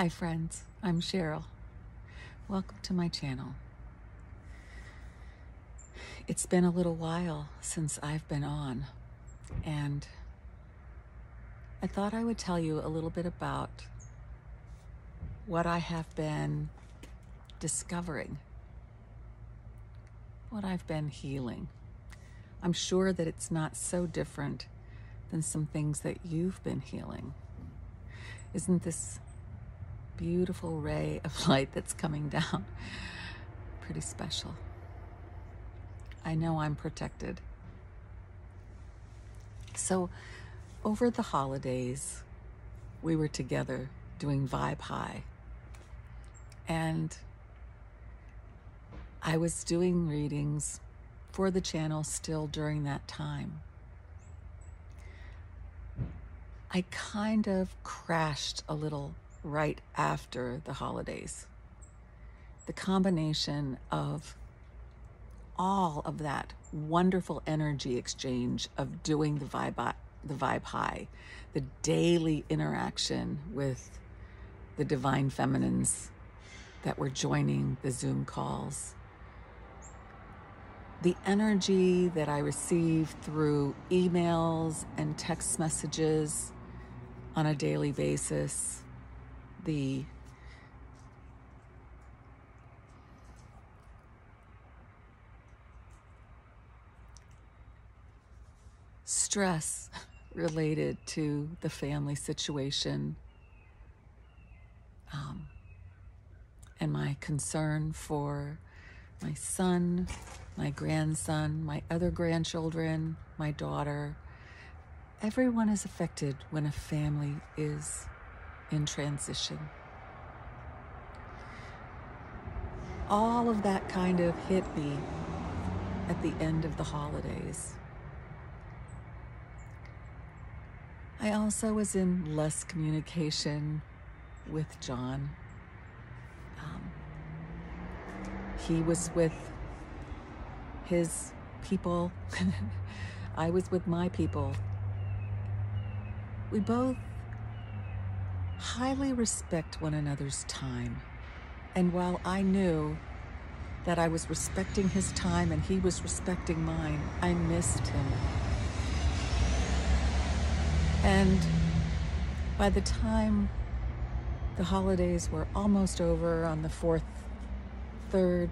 Hi friends, I'm Cheryl. Welcome to my channel. It's been a little while since I've been on, and I thought I would tell you a little bit about what I have been discovering, what I've been healing. I'm sure that it's not so different than some things that you've been healing. Isn't this beautiful ray of light that's coming down pretty special? I know I'm protected. So over the holidays, we were together doing Vibe High, and I was doing readings for the channel still during that time. I kind of crashed a little right after the holidays. The combination of all of that wonderful energy exchange of doing the Vibe High, the daily interaction with the divine feminines that were joining the Zoom calls, the energy that I received through emails and text messages on a daily basis, the stress related to the family situation, and my concern for my son, my grandson, my other grandchildren, my daughter. Everyone is affected when a family is in transition. All of that kind of hit me at the end of the holidays. I also was in less communication with John. He was with his people. I was with my people. We both highly respect one another's time. And while I knew that I was respecting his time and he was respecting mine, I missed him. And by the time the holidays were almost over on the 4th, 3rd,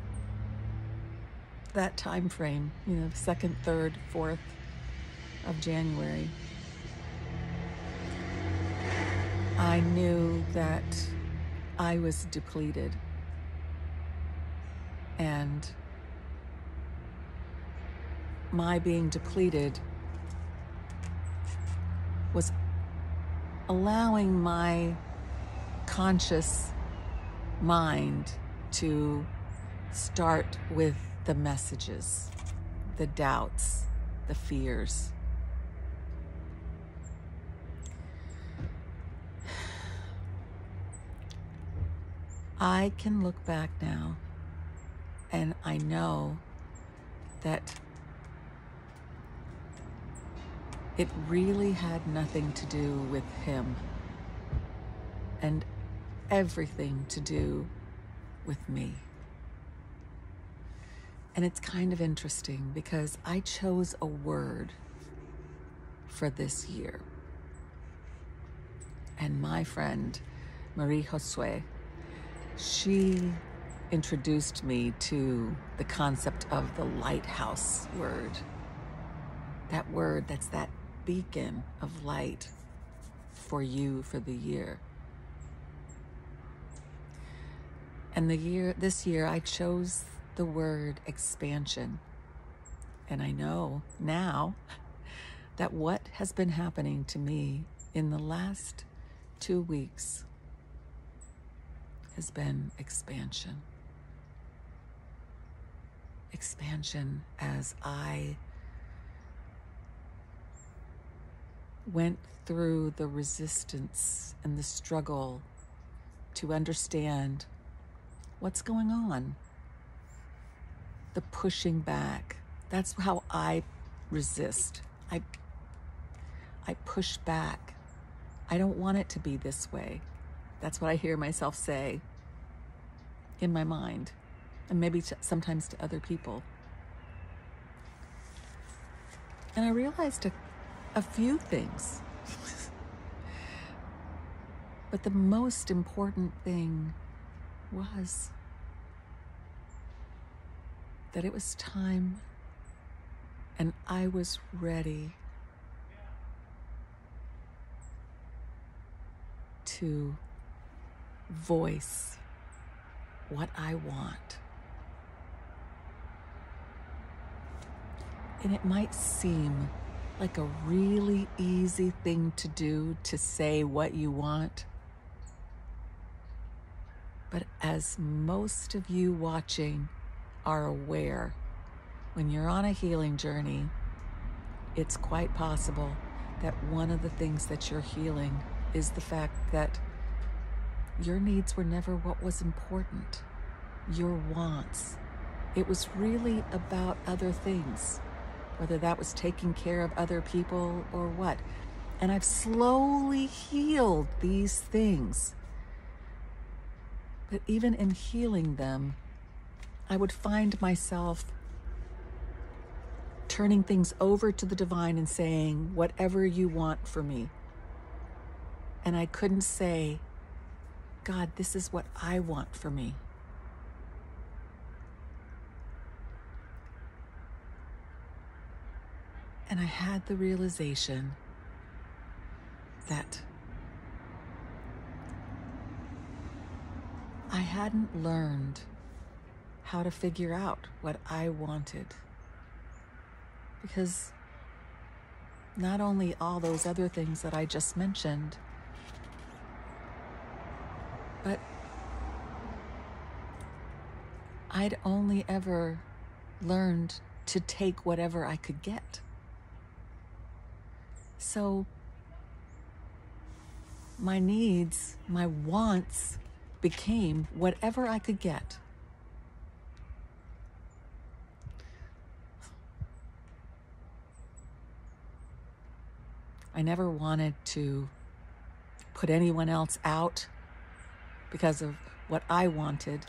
that time frame, 2nd, 3rd, 4th of January, I knew that I was depleted. And my being depleted was allowing my conscious mind to start with the messages, the doubts, the fears. I can look back now and I know that it really had nothing to do with him and everything to do with me. And it's kind of interesting because I chose a word for this year. And my friend, Marie Josue, she introduced me to the concept of the lighthouse word. That word that's that beacon of light for you for the year. And this year I chose the word expansion. And I know now that what has been happening to me in the last 2 weeks has been expansion. Expansion as I went through the resistance and the struggle to understand what's going on. The pushing back. That's how I resist. I push back. I don't want it to be this way. That's what I hear myself say in my mind, and maybe sometimes to other people. And I realized a few things. But the most important thing was that it was time and I was ready to voice what I want. And it might seem like a really easy thing to do, to say what you want. But as most of you watching are aware, when you're on a healing journey, it's quite possible that one of the things that you're healing is the fact that your needs were never what was important. Your wants. It was really about other things, whether that was taking care of other people or what. And I've slowly healed these things. But even in healing them, I would find myself turning things over to the divine and saying, whatever you want for me. And I couldn't say, God, this is what I want for me. And I had the realization that I hadn't learned how to figure out what I wanted. Because not only all those other things that I just mentioned, but I'd only ever learned to take whatever I could get. So my needs, my wants became whatever I could get. I never wanted to put anyone else out because of what I wanted.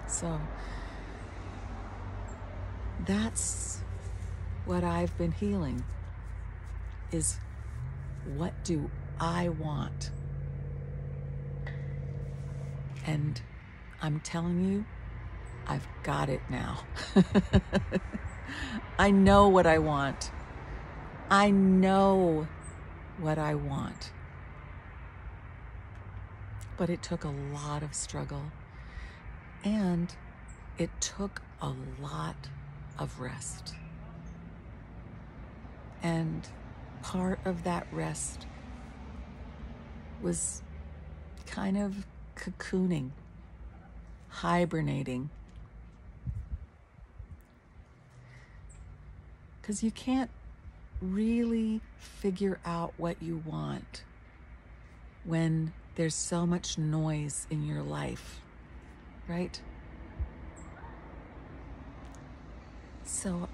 So that's what I've been healing, is what do I want? And I'm telling you, I've got it now. I know what I want. I know what I want. But it took a lot of struggle, and it took a lot of rest. And part of that rest was kind of cocooning, hibernating. Because you can't really figure out what you want when there's so much noise in your life, right? So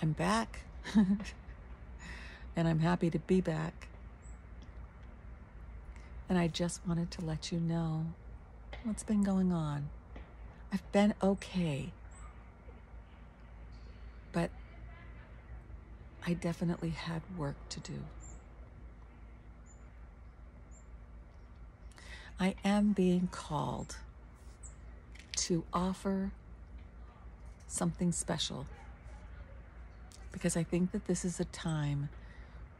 I'm back and I'm happy to be back. And I just wanted to let you know what's been going on. I've been okay, but I definitely had work to do. I am being called to offer something special, because I think that this is a time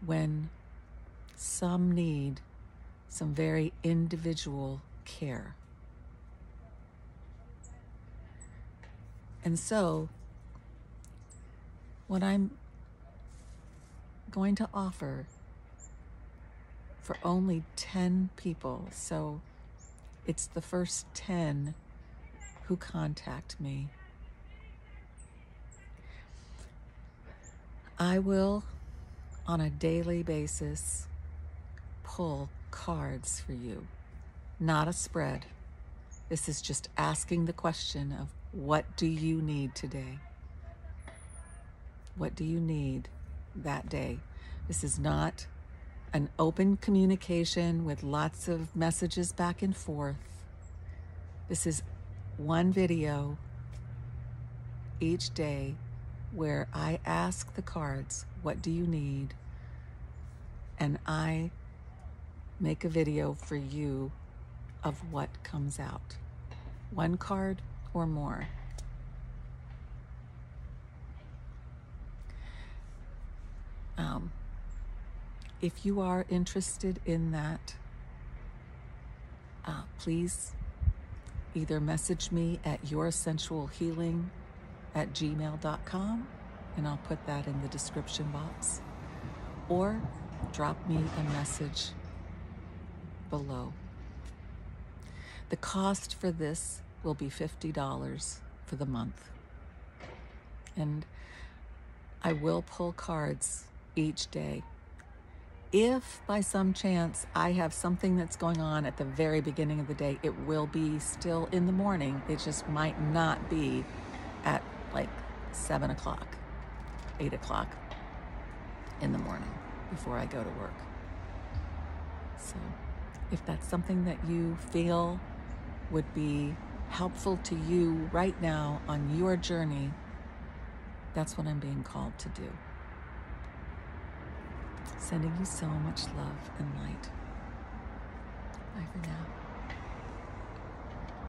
when some need some very individual care. And so what I'm going to offer for only 10 people, so it's the first 10 who contact me, I will, on a daily basis, pull cards for you. Not a spread. This is just asking the question of, what do you need today? What do you need? that day. This is not an open communication with lots of messages back and forth. This is one video each day where I ask the cards, what do you need? And I make a video for you of what comes out. One card or more. If you are interested in that, please either message me at yoursensualhealing@gmail.com, and I'll put that in the description box, or drop me a message below. The cost for this will be $50 for the month. And I will pull cards each day. If by some chance I have something that's going on at the very beginning of the day, it will be still in the morning. It just might not be at like 7 o'clock, 8 o'clock in the morning before I go to work. So if that's something that you feel would be helpful to you right now on your journey, that's what I'm being called to do. Sending you so much love and light. Bye for now.